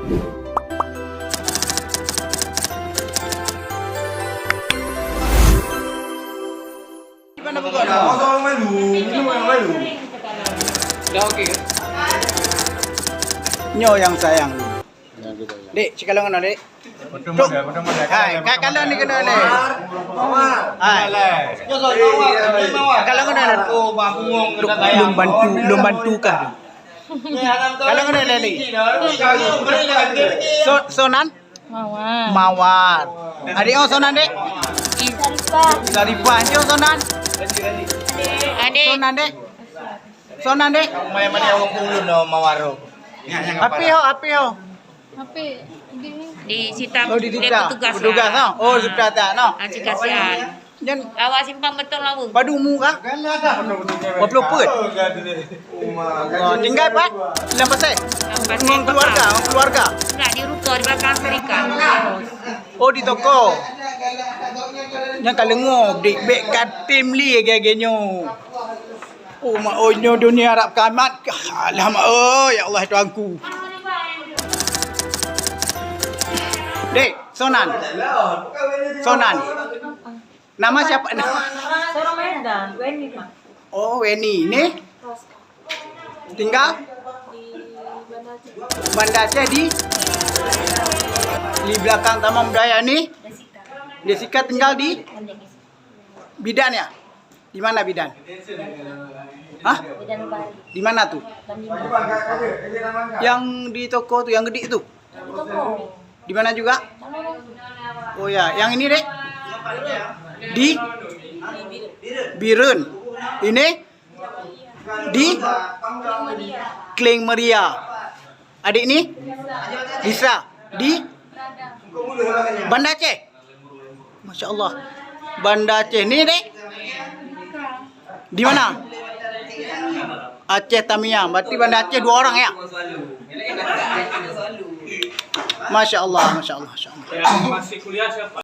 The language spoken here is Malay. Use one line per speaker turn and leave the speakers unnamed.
Mana buka? Orang main lu, ini mau yang main lu.
Dah okey ke?
Nyo yang sayang. Dek, cakap mana dek?
Betul modal.
Hai, kalau ni kena ni.
Mawar.
Hai.
Yo soal mawar.
Kalau kena ni.
Oh, bang ngong kena kaya.
Belum bantu kah? Kalau kena ni. Sonan?
Mawar.
Mawar. Adik oh sonan dek?
Saripah.
Saripah. Yo sonan?
Adik.
Sonan dek? Sonan dek?
Mana orang pulun no mawar.
Api ho, api ho.
Apa?
Di Sita,
Oh di
dia
Tita.
petugas
Petugas
lah.
no. Oh sudah tak no.
Aci kasihan.
Jan
Awak simpan betul lah bu.
padu mu kah? Berapa put? Oh, tinggal pak? Dalam pasal? Ngong keluarga, ngong keluarga.
Enggak di ruko di belakang serikat.
Oh di toko. Yang kalau ngong dik bek katim li gagenyo. Oh mak onyo dunia Arab kamat. Alamak oh ya Allah Tuanku. Dek, Sonan. Sonan. Nama siapa?
Orang Medan, Weni Pak.
Oh, Weni. Ni? Tinggal? Banda Aceh di belakang Taman Budaya ni. Jessica tinggal di Bidan ya? Di mana Bidan? Hah?
Medan Bari.
Di mana tuh? Yang di toko tuh, yang gede tuh.
Toko.
Di mana juga? Oh ya, yang ini dek? Di Birun. Ini di Kling Meria. Adik ini? Bisa. Di Banda Aceh. Masya Allah. Banda Aceh ni dek? Di mana? Aceh Tamiang. Berarti Banda Aceh 2 orang ya? Masya Allah, Masya Allah, Masya Allah.
Yang masih kuliah siapa?